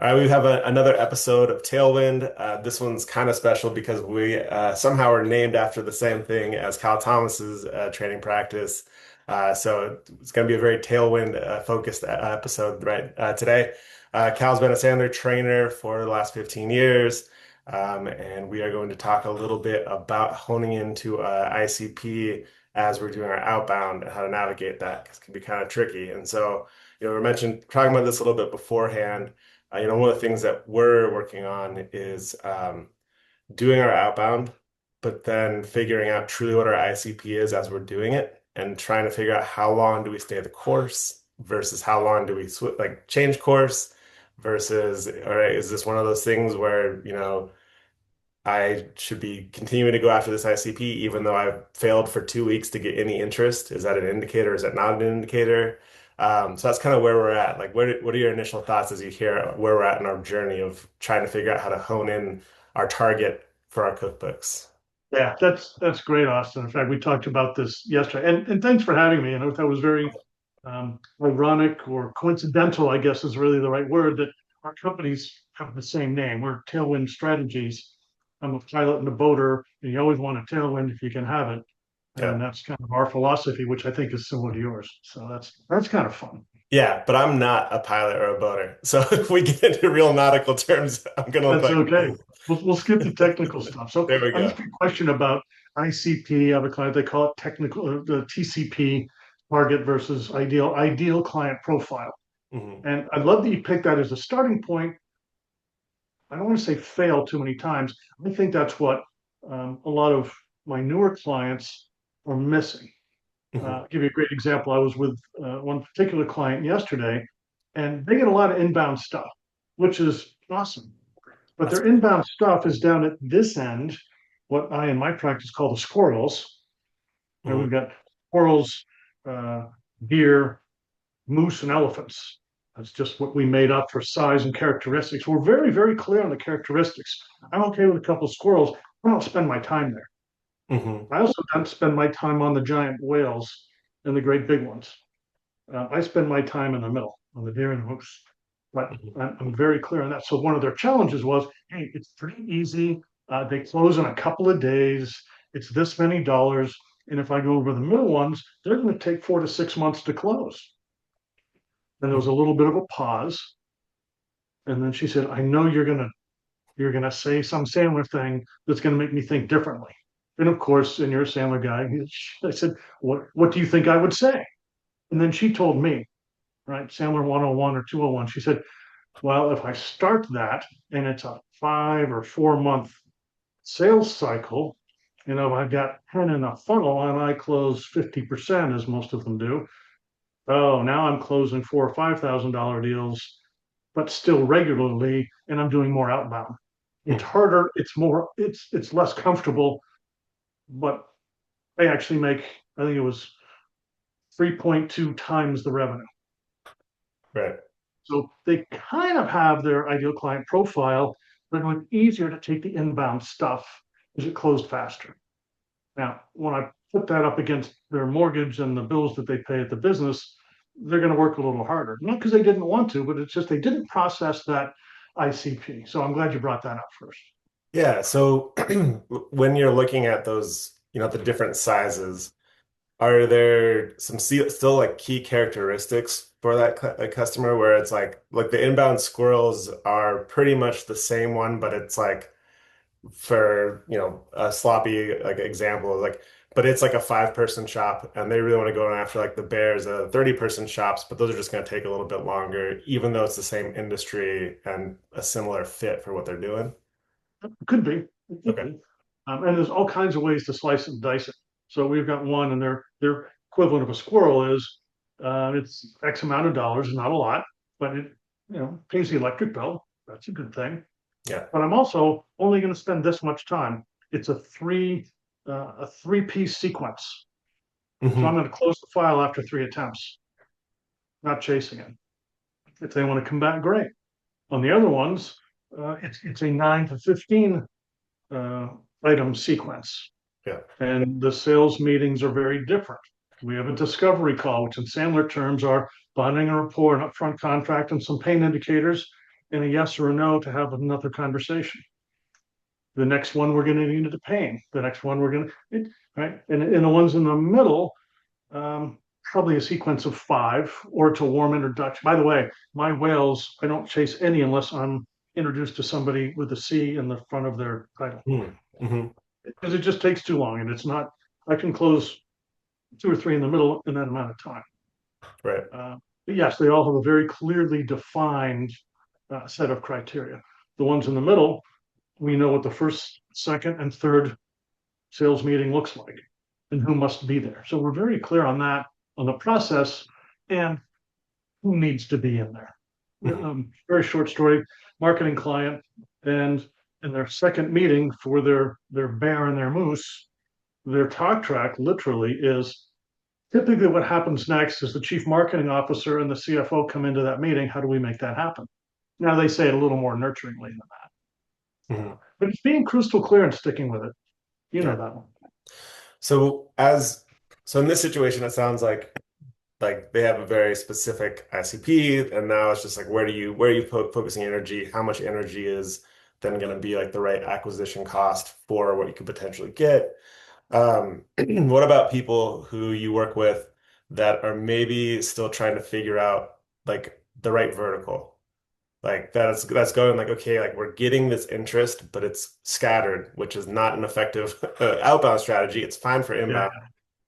All right, we have another episode of Tailwind. This one's kind of special because we somehow are named after the same thing as Cal Thomas's training practice. So it's going to be a very Tailwind focused episode right today. Cal's been a Sandler trainer for the last 15 years, and we are going to talk a little bit about honing into ICP as we're doing our outbound and how to navigate that because it can be kind of tricky. And so, we mentioned talking about this a little bit beforehand. One of the things that we're working on is doing our outbound, but then figuring out truly what our ICP is as we're doing it and trying to figure out how long do we stay the course versus how long do we change course versus, all right, is this one of those things where, I should be continuing to go after this ICP even though I've failed for 2 weeks to get any interest? Is that an indicator? Is that not an indicator? So that's kind of where we're at. Like, what are your initial thoughts as you hear where we're at in our journey of trying to figure out how to hone in our target for our cookbooks? Yeah, that's great, Austin. In fact, we talked about this yesterday, and thanks for having me. That was very ironic or coincidental, I guess is really the right word, that our companies have the same name. We're Tailwind Strategies. I'm a pilot and a boater, and you always want a tailwind if you can have it. Yeah. And that's kind of our philosophy, which I think is similar to yours. So that's kind of fun. Yeah, but I'm not a pilot or a boater. So if we get into real nautical terms, I'm gonna look That's like a okay. fool. We'll skip the technical stuff. So There we I go. asked a question about ICP. I have a client, they call it technical, the TCP, target versus ideal client profile. Hmm. And I love that you picked that as a starting point. I don't want to say fail too many times. I think that's what a lot of my newer clients are missing. Hmm. I'll give you a great example. I was with one particular client yesterday, and they get a lot of inbound stuff, which is awesome. But That's their inbound stuff is down at this end, what I in my practice call the squirrels. And mhm. we've got squirrels, uh, deer, moose, and elephants. That's just what we made up for size and characteristics. We're very, very clear on the characteristics. I'm okay with a couple of squirrels. I don't spend my time there. Hmm. I also don't spend my time on the giant whales and the great big ones. I spend my time in the middle on the deer and the moose. But I'm very clear on that. So one of their challenges was, hey, it's pretty easy. They close in a couple of days. It's this many dollars. And if I go over the middle ones, they're going to take 4 to 6 months to close. Then there was a little bit of a pause. And then she said, I know you're gonna say some Sandler thing that's gonna make me think differently. And of course, and you're a Sandler guy, I said, what do you think I would say? And then she told me, right, Sandler 101 or 201. She said, well, if I start that and it's a 5 or 4 month sales cycle, I've got 10 in a funnel and I close 50%, as most of them do. Oh, now I'm closing $4 or $5,000 deals, but still regularly, and I'm doing more outbound. It's harder, it's less comfortable, but I actually make, I think it was 3.2 times the revenue. Right. So they kind of have their ideal client profile, but it was easier to take the inbound stuff because it closed faster. Now, when I put that up against their mortgage and the bills that they pay at the business, they're going to work a little harder. Not because they didn't want to, but it's just they didn't process that ICP. So I'm glad you brought that up first. Yeah. So when you're looking at those, the different sizes, are there some still like key characteristics for that customer where it's like the inbound squirrels are pretty much the same one, but it's like for, a sloppy like example, like, but it's like a 5-person shop and they really want to go after like the Bears, 30-person shops, but those are just going to take a little bit longer, even though it's the same industry and a similar fit for what they're doing. It could be. It could Okay. be. And there's all kinds of ways to slice and dice it. So we've got one, and their equivalent of a squirrel is it's X amount of dollars, not a lot, but it pays the electric bill. That's a good thing. Yeah. But I'm also only going to spend this much time. It's a three-piece sequence. So I'm Hmm. going to close the file after 3 attempts, not chasing it. If they want to come back, great. On the other ones, it's a 9 to 15 uh, item sequence, Yeah. and the sales meetings are very different. We have a discovery call, which in Sandler terms are bonding a rapport, an upfront contract, and some pain indicators. and a yes or a no to have another conversation. The next one we're going to need to pain. The next one we're going to, right? And the ones in the middle, probably a sequence of five, or it's a warm introduction. By the way, my whales, I don't chase any unless I'm introduced to somebody with a C in the front of their title, Mm-hmm. because it just takes too long, and it's not. I can close two or three in the middle in that amount of time. Right. Uh, but yes, they all have a very clearly defined set of criteria. The ones in the middle, we know what the first, second, and third sales meeting looks like and who must be there. So we're very clear on that, on the process, and who needs to be in there. Mhm. Very short story, marketing client, and in their second meeting for their bear and their moose, their talk track literally is typically what happens next is the chief marketing officer and the CFO come into that meeting. How do we make that happen? Now they say it a little more nurturingly than that, Mhm. but it's being crystal clear and sticking with it. You know Yeah. that one. So in this situation, it sounds like they have a very specific ICP, and now it's just like where are you focusing energy? How much energy is then going to be like the right acquisition cost for what you could potentially get? What about people who you work with that are maybe still trying to figure out like the right vertical? Like that's going like, okay, like we're getting this interest, but it's scattered, which is not an effective outbound strategy. It's fine for Yeah. inbound.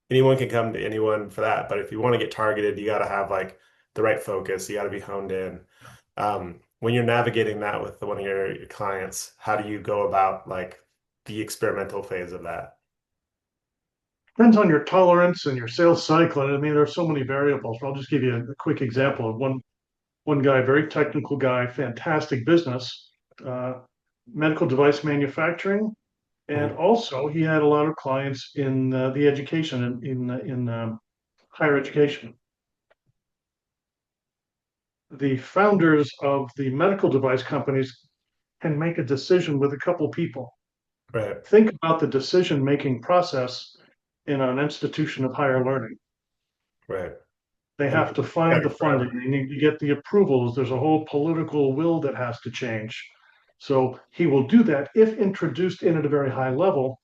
Anyone can come to anyone for that. But if you want to get targeted, you got to have like the right focus. You got to be honed in. When you're navigating that with one of your clients, how do you go about like the experimental phase of that? Depends on your tolerance and your sales cycle. I mean, there are so many variables. I'll just give you a quick Yeah. example of one guy, very technical guy, fantastic business, uh, medical device manufacturing, and Mhm. also he had a lot of clients in the education in higher education. The founders of the medical device companies can make a decision with a couple people. Right. Think about the decision making process in an institution of higher learning. Right. They And have to gotta find the be forever. funding. They need to get the approvals. There's a whole political will that has to change. So he will do that if introduced in at a very high level.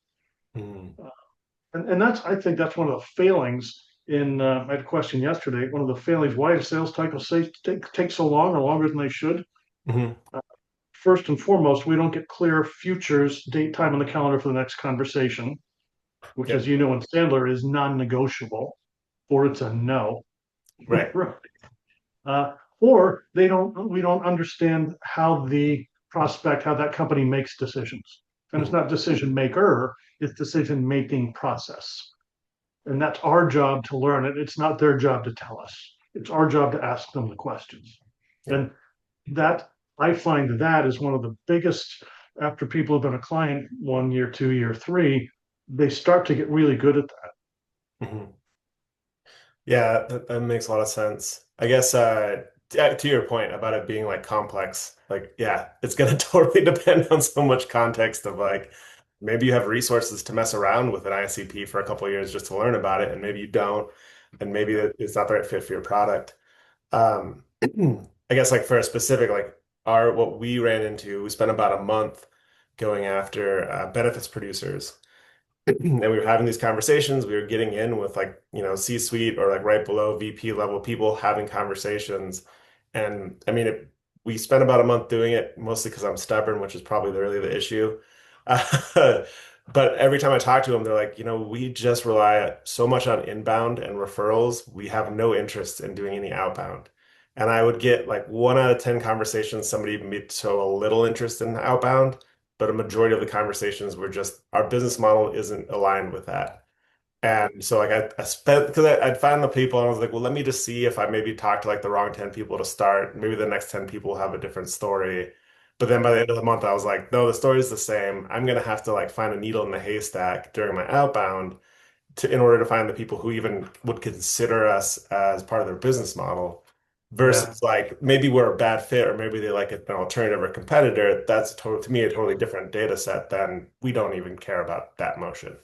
Mm. And that's, I think that's one of the failings in, I had a question yesterday. One of the failings, why do sales cycles take so long or longer than they should? Hmm. First and foremost, we don't get clear futures, date, time on the calendar for the next conversation, which, Yeah. as you know, in Sandler is non-negotiable, or it's a no. Right. uh, or we don't understand how the prospect, how that company makes decisions. And it's Mhm. not decision maker, it's decision making process. And that's our job to learn it. It's not their job to tell us. It's our job to ask them the questions. Yeah. And that I find that is one of the biggest, after people have been a client 1 year, 2 year, three, they start to get really good at that. Mhm. Yeah, that makes a lot of sense. I guess to your point about it being like complex, like yeah, it's gonna totally depend on so much context of like maybe you have resources to mess around with an ICP for a couple of years just to learn about it, and maybe you don't, and maybe it's not the right fit for your product. Um, I guess like for a specific like our what we ran into, we spent about a month going after benefits producers. And we were having these conversations. We were getting in with like, C-suite or like right below VP level people having conversations. And I mean, we spent about a month doing it, mostly because I'm stubborn, which is probably really the issue. But every time I talk to them, they're like, we just rely so much on inbound and referrals. We have no interest in doing any outbound. And I would get like 1 out of 10 conversations, somebody even be so a little interest in outbound, but a majority of the conversations were just our business model isn't aligned with that. And so like I spent because I'd find the people and I was like, well, let me just see if I maybe talk to like the wrong 10 people to start. Maybe the next 10 people have a different story. But then by the end of the month, I was like, no, the story is the same. I'm gonna have to like find a needle in the haystack during my outbound in order to find the people who even would consider us as part of their business model Yeah. versus like maybe we're a bad fit or maybe they like an alternative or competitor. That's to me a totally different data set than we don't even care about that motion.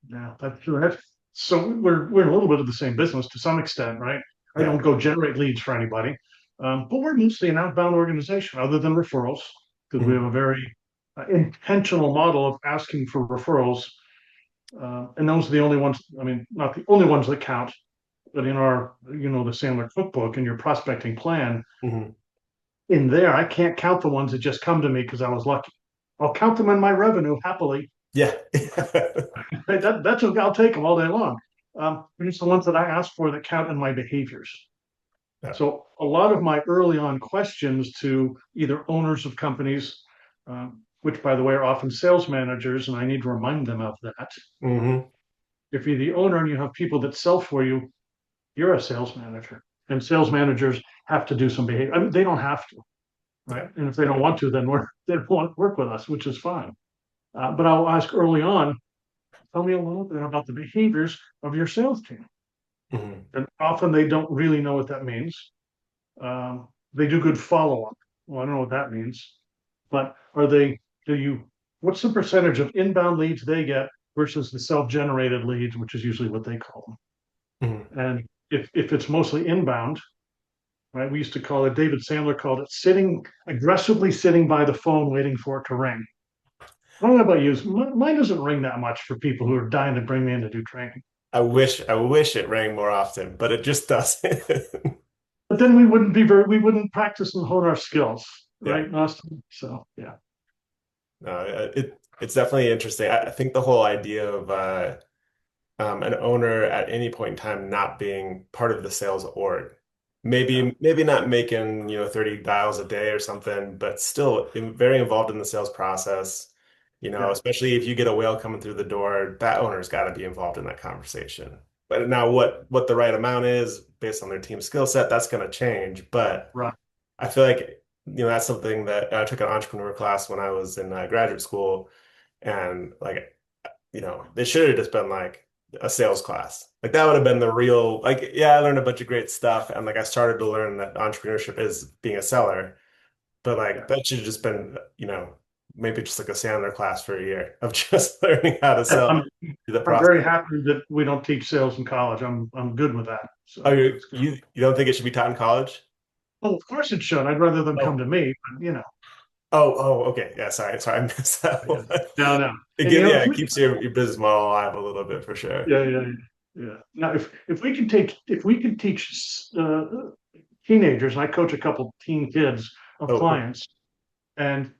Yeah, that's true. So we're in a little bit of the same business to some extent, right? I Yeah. don't go generate leads for anybody. But we're mostly an outbound organization, other than referrals, because we have Mhm. a very intentional model of asking for referrals. And those are the only ones, I mean, not the only ones that count, but in our, the Sandler cookbook and your prospecting plan, Mhm. in there, I can't count the ones that just come to me because I was lucky. I'll count them in my revenue happily. Yeah. That's okay. I'll take them all day long. But it's the ones that I ask for that count in my behaviors. Yeah. So a lot of my early on questions to either owners of companies, which by the way are often sales managers, and I need to remind them of that. Hmm. If you're the owner and you have people that sell for you, you're a sales manager. And sales managers have to do some behavior. I mean, they don't have to, Yeah. right? And if they don't want to, then they don't want to work with us, which is fine. But I'll ask early on, tell me a little bit about the behaviors of your sales team. Hmm. And often they don't really know what that means. They do good follow up. Well, I don't know what that means, but do you, what's the percentage of inbound leads they get versus the self generated leads, which is usually what they call Hmm. them? And if it's mostly inbound, right, we used to call it, David Sandler called it aggressively sitting by the phone waiting for it to ring. I don't know about you. Mine doesn't ring that much for people who are dying to bring me in to do training. I wish it rang more often, but it just doesn't. But then we wouldn't practice and hone our skills, Yeah. right, Austin? So yeah, No, it's definitely interesting. I think the whole idea of an owner at any point in time not being part of the sales org, yeah, maybe not making 30 dials a day or something, but still very involved in the sales process. yeah, Especially if you get a whale coming through the door, that owner's got to be involved in that conversation. But now what the right amount is based on their team skill set, that's going to change. But right. I feel like that's something that I took an entrepreneur class when I was in graduate school, and like they should have just been like a sales class. Like that would have been the real, like, yeah, I learned a bunch of great stuff. And like I started to learn that entrepreneurship is being a seller. But like Yeah. that should have just been, maybe just like a Sandler class for a year of just learning how to sell I'm to the I'm very prospect. happy that we don't teach sales in college. I'm good with that. Oh, So that's good. you don't think it should be taught in college? Well, of course it should. I'd rather them come Oh, to me, but okay. Yeah, sorry, I missed that yeah. one. No, no. It And gives, yeah, if it we, keeps your business model alive a little bit for sure. yeah, yeah, yeah. Now, if we can teach teenagers, and I coach a couple teen kids of Oh, cool. clients, and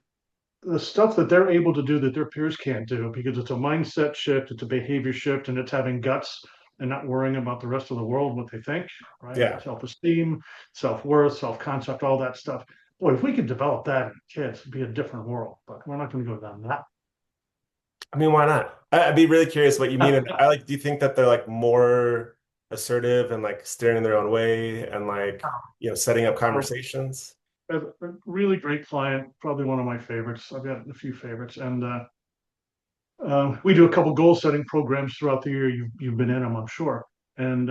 the stuff that they're able to do that their peers can't do because it's a mindset shift, it's a behavior shift, and it's having guts and not worrying about the rest of the world, what they think, right? Yeah. Self-esteem, self-worth, self-concept, all that stuff. Boy, if we could develop that in kids, it'd be a different world. But we're not going to go down that. I mean, why not? I'd be really curious what you mean. And I like, do you think that they're like more assertive and like steering in their own way and like, setting up So, conversations? a really great client, probably one of my favorites. I've got a few favorites, and we do a couple goal setting programs throughout the year. You've been in them, I'm sure. And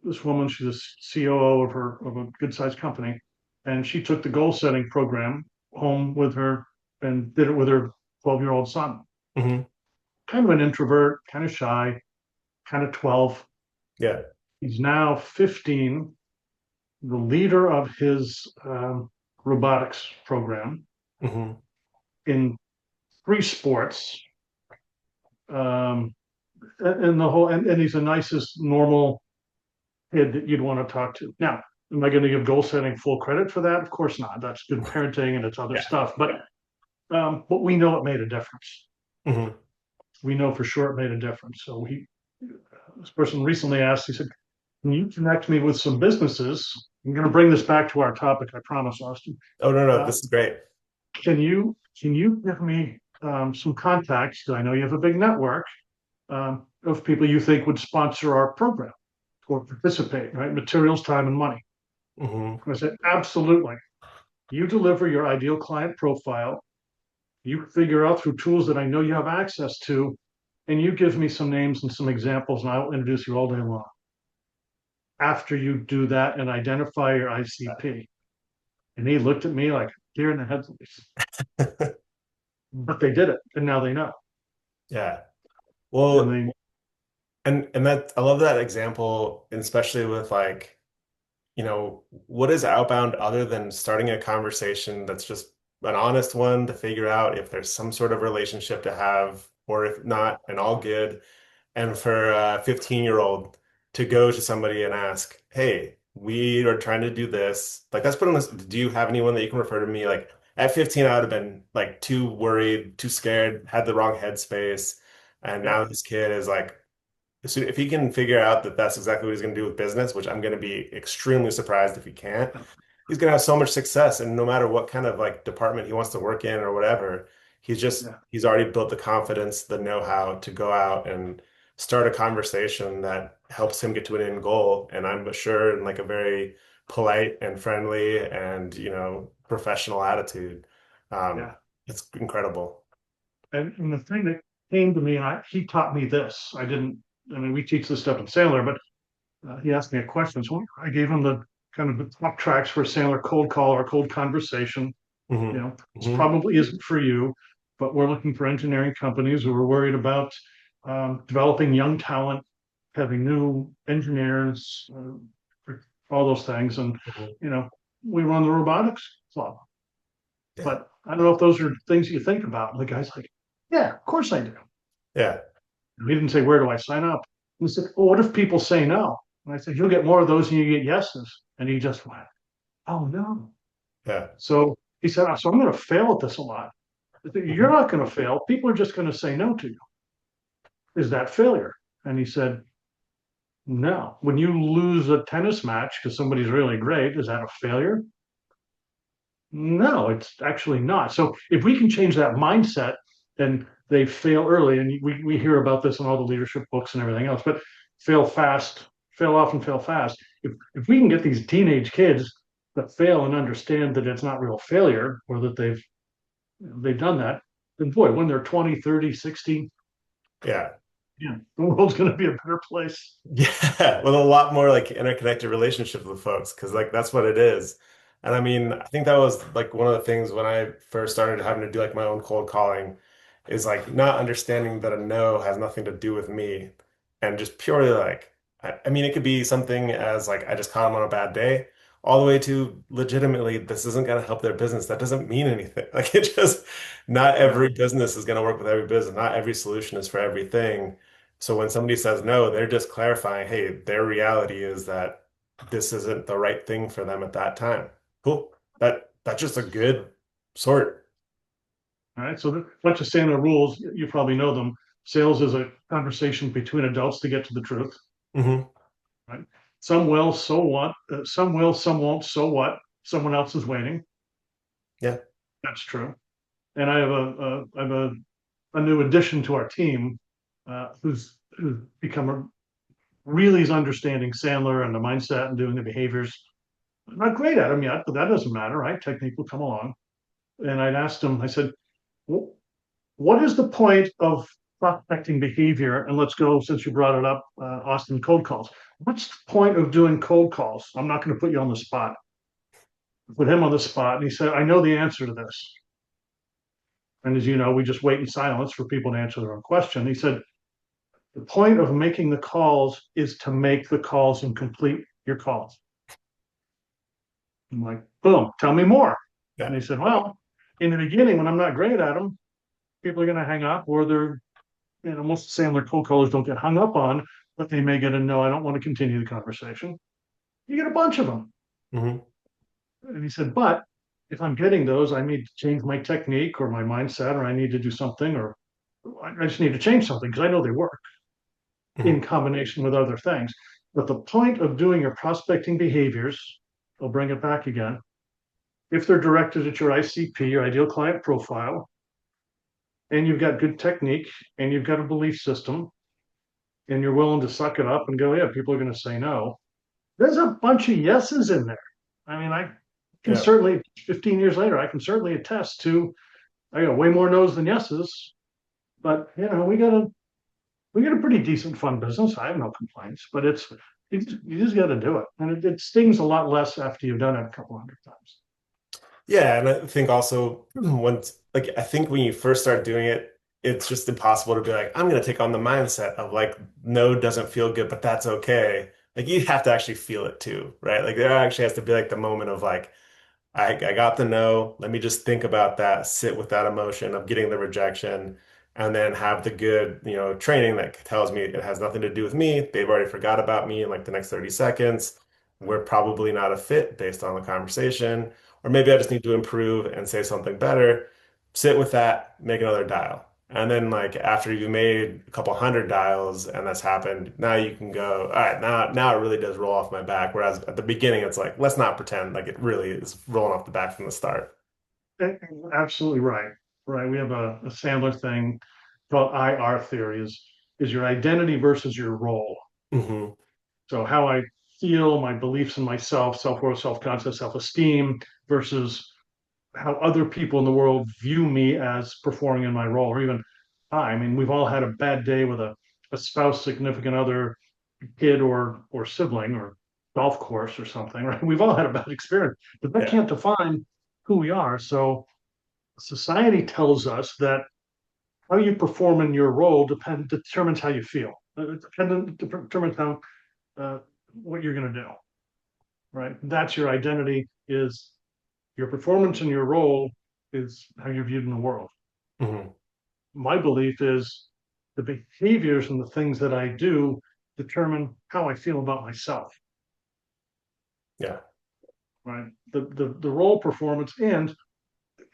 this woman, she's a COO of a good sized company, and she took the goal setting program home with her and did it with her 12-year-old son. Hmm. Kind of an introvert, kind of shy, kind of 12. Yeah. He's now 15, the leader of his robotics program Hmm. in three sports. Um, and the whole and he's the nicest normal kid that you'd want to talk to. Now, am I going to give goal setting full credit for that? Of course not. That's good parenting and it's other Yeah. stuff. But we know it made a difference. Hmm. We know for sure it made a difference. So this person recently asked. He said, "Can you connect me with some businesses?" I'm going to bring this back to our topic. I promise, Austin. Oh, no, no, Uh, this is great. can you give me some contacts? Because I know you have a big network of people you think would sponsor our program or participate, right? Materials, time, and money. Hmm. I said, absolutely. You deliver your ideal client profile. You figure out through tools that I know you have access to, and you give me some names and some examples, and I will introduce you all day long. After you do that and identify your ICP. And he looked at me like deer in the headlights. But they did it, and now they know. Yeah. And Well, they and that I love that example, and especially with like, what is outbound other than starting a conversation that's just an honest one to figure out if there's some sort of relationship to have, or if not, and all good. And for a 15-year-old to go to somebody and ask, hey, we are trying to do this. Like, that's put on this. Do you have anyone that you can refer to me? Like, at 15, I would have been like too worried, too scared, had the wrong headspace. And Yeah, now this kid is like, so if he can figure out that that's exactly what he's going to do with business, which I'm going to be extremely surprised if he can't, he's going to have so much success. And no matter what kind of like department he wants to work in or whatever, yeah, he's already built the confidence, the know-how to go out and start a conversation that helps him get to an end goal. And I'm sure in like a very polite and friendly and, professional attitude. Um, yeah. it's incredible. And the thing that came to me, and he taught me this. I didn't. I mean, we teach this stuff in Sandler, but he asked me a question. So I gave him the kind of the top tracks for a Sandler cold call or cold conversation. Hmm. This Hmm. probably isn't for you, but we're looking for engineering companies who are worried about developing young talent, having new engineers, all those things. And, Hmm. you know, we run the robotics club. Yeah. But I don't know if those are things you think about. And the guy's like, yeah, of course I do. Yeah. And he didn't say, where do I sign up? And he said, well, what if people say no? And I said, you'll get more of those than you get yeses. And he just went, oh no. Yeah. So he said, so I'm going to fail at this a lot. I said, you're Mhm. not going to fail. People are just going to say no to you. Is that failure? And he said, no. When you lose a tennis match because somebody's really great, is that a failure? No, it's actually not. So if we can change that mindset, then they fail early. And we hear about this in all the leadership books and everything else, but fail fast, fail often, fail fast. If we can get these teenage kids that fail and understand that it's not real failure or that they've done that, then boy, when they're 20, 30, 60, Yeah. yeah, the world's going to be a better place. Yeah, with a lot more like interconnected relationships with folks, because like that's what it is. And I mean, I think that was like one of the things when I first started having to do like my own cold calling is like not understanding that a no has nothing to do with me and just purely like I mean it could be something as like I just caught them on a bad day all the way to legitimately this isn't going to help their business. That doesn't mean anything. Like it just not Yeah. every business is going to work with every business. Not every solution is for everything. So when somebody says no, they're just clarifying, hey, their reality is that this isn't the right thing for them at that time. Cool. That's just a good sort. All right. So a bunch of Sandler rules, you probably know them. Sales is a conversation between adults to get to the truth. Hmm. Right. Some will, so what? Some will, some won't, so what? Someone else is waiting. Yeah. That's true. And I have a new addition to our team who's become a really is understanding Sandler and the mindset and doing the behaviors. I'm not great at them yet, but that doesn't matter, right? Technique will come along. And I'd asked him, I said, what is the point of prospecting behavior? And let's go, since you brought it up, Austin, cold calls. What's the point of doing cold calls? I'm not going to put you on the spot. Put him on the spot. And he said, I know the answer to this. And as you know, we just wait in silence for people to answer their own question. He said, the point of making the calls is to make the calls and complete your calls. I'm like, boom, tell me more. And Yeah. he said, well, in the beginning, when I'm not great at them, people are going to hang up or they're, most Sandler cold callers don't get hung up on, but they may get a no, I don't want to continue the conversation. You get a bunch of them. Hmm. And he said, but if I'm getting those, I need to change my technique or my mindset, or I need to do something, or I just need to change something because I know they work in Hmm. combination with other things. But the point of doing your prospecting behaviors, I'll bring it back again, if they're directed at your ICP, your ideal client profile, and you've got good technique and you've got a belief system and you're willing to suck it up and go, yeah, people are going to say no. There's a bunch of yeses in there. I mean, I can Yeah. certainly, 15 years later, I can certainly attest to I got way more no's than yeses, but we got a pretty decent fun business. I have no complaints, but you just got to do it, and it stings a lot less after you've done it a couple hundred times. Yeah. And I think also once like I think when you first start doing it, it's just impossible to be like, I'm gonna take on the mindset of like no doesn't feel good, but that's okay. like you have to actually feel it too, right? Like there actually has to be like the moment of like, I got the no. Let me just think about that, sit with that emotion of getting the rejection, and then have the good, training that tells me it has nothing to do with me. They've already forgot about me in like the next 30 seconds. We're probably not a fit based on the conversation. Or maybe I just need to improve and say something better. Sit with that, make another dial. And then like after you made a couple hundred dials and that's happened, now you can go, all right, now it really does roll off my back. Whereas at the beginning, it's like, let's not pretend like it really is rolling off the back from the start. Absolutely right. Right. We have a Sandler thing called IR theory is your identity versus your role. Hmm. So how I feel, my beliefs in myself, self-worth, self-concept, self-esteem versus how other people in the world view me as performing in my role, or even I mean, we've all had a bad day with a spouse, significant other, kid, or sibling, or golf course or something, right? We've all had a bad experience, but that Yeah. can't define who we are. So society tells us that how you perform in your role determines how you feel. Determines how uh, what you're going to do. Right? That's your identity. Is your performance in your role is how you're viewed in the world. Hmm. My belief is the behaviors and the things that I do determine how I feel about myself. Yeah. Right? The role performance, and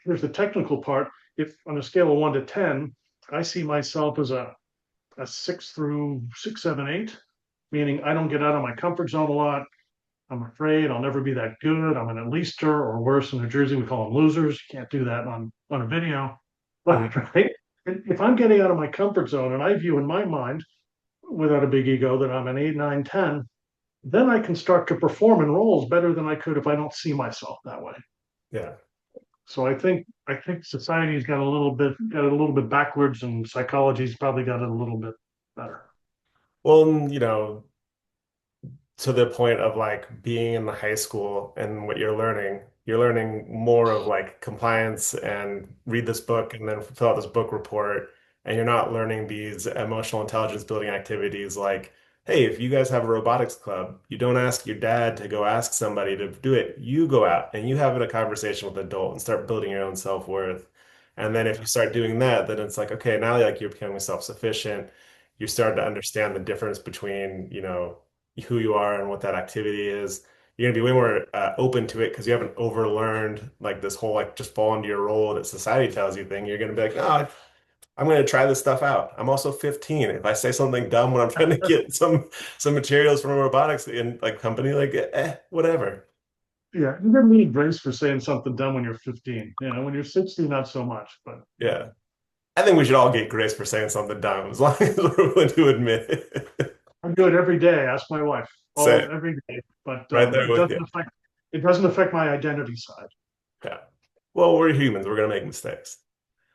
here's the technical part. If on a scale of 1 to 10, I see myself as a 6 through 6, 7, 8, meaning I don't get out of my comfort zone a lot. I'm afraid I'll never be that good. I'm an at leaster, or worse in New Jersey, we call them losers. You can't do that on a video. Hmm. But right, if I'm getting out of my comfort zone and I view in my mind, without a big ego, that I'm an 8, 9, 10, then I can start to perform in roles better than I could if I don't see myself that way. Yeah. So I think society's got a little bit backwards, and psychology's probably got it a little bit better. Well, to the point of like being in the high school and what you're learning more of like compliance and read this book and then fill out this book report. And you're not learning these emotional intelligence building activities like, hey, if you guys have a robotics club, you don't ask your dad to go ask somebody to do it. You go out and you have a conversation with an adult and start building your own self-worth. And then if you Yeah, start doing that, then it's like, okay, now like you're becoming self-sufficient. You start to understand the difference between, who you are and what that activity is. You're gonna be way more open to it because you haven't overlearned like this whole like just fall into your role that society tells you thing. You're gonna be like, oh, I'm gonna try this stuff out. I'm also 15. If I say something dumb when I'm trying to get some materials from a robotics in like company, like whatever. yeah. You never need grace for saying something dumb when you're 15. When you're 60, not so much. But Yeah. I think we should all get grace for saying something dumb as long as we're willing to admit it. I do it every day. Ask my wife Say all every day. But right there it with doesn't you. affect my identity side. Yeah. Well, we're humans. We're gonna make mistakes.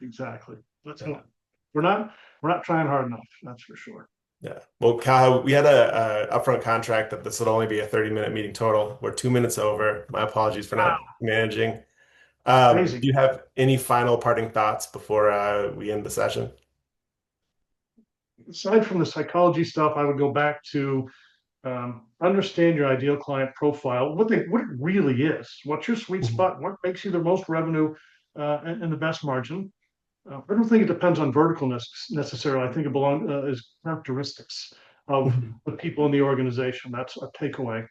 Exactly. Let's Yeah. not. We're not. We're not trying hard enough. That's for sure. Yeah. Well, Kyle, we had a upfront contract that this would only be a 30-minute meeting total. We're 2 minutes over. My apologies for not Wow. managing. Crazy. Do you have any final parting thoughts before we end the session? Aside from the psychology stuff, I would go back to understand your ideal client profile, what it really is, what's your sweet Mhm. spot, what makes you the most revenue and the best margin. I don't think it depends on verticalness necessarily. I think it belongs is characteristics of Mhm. the people in the organization. That's a takeaway.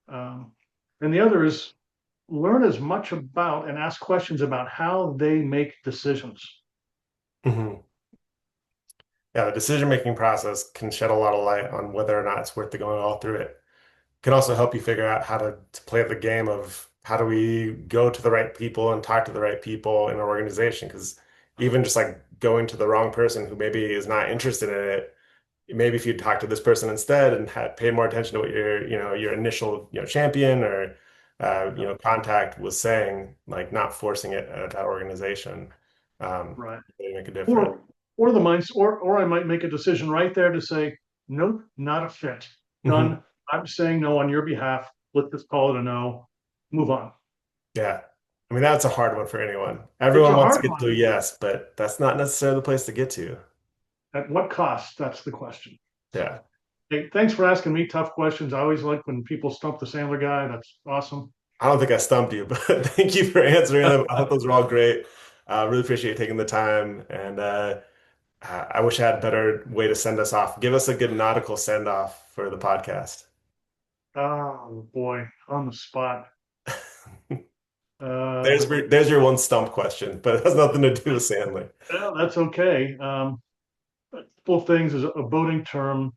Um, and the other is learn as much about and ask questions about how they make decisions. Mhm. Yeah, the decision-making process can shed a lot of light on whether or not it's worth going all through it. Can also help you figure out how to play the game of how do we go to the right people and talk to the right people in our organization. Because even just like going to the wrong person who maybe is not interested in it, maybe if you talk to this person instead and had paid more attention to what your initial, champion or contact was saying, like not forcing it at that organization, Right. really make a difference. Or the minds, or I might make a decision right there to say, nope, not a fit. Hmm. Done. I'm saying no on your behalf. Let's just call it a no. Move on. Yeah. I mean, that's a hard one for anyone. It's Everyone a wants to hard get to a one. yes, but that's not necessarily the place to get to. At what cost? That's the question. Yeah. So Hey, thanks for asking me tough questions. I always like when people stump the Sandler guy. That's awesome. I don't think I stumped you, but thank you for answering them. I thought those were all great. Really appreciate you taking the time. And I wish I had a better way to send us off. Give us a good nautical send off for the podcast. Oh boy, on the spot. Uh, There's your one stump question, but it has nothing to do with Sandler. well, that's okay. A couple of things is a boating term.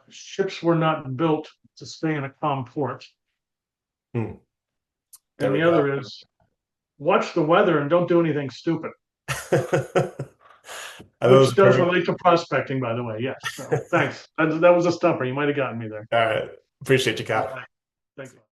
Ships were not built to stay in a calm port. Hmm, there And we the go. other is watch the weather and don't do anything stupid, And those which are does perfect. relate to prospecting, by the way. Yes. So thanks. That was a stumper. You might have gotten me there. All right. Appreciate you, All Kyle. right. Thanks.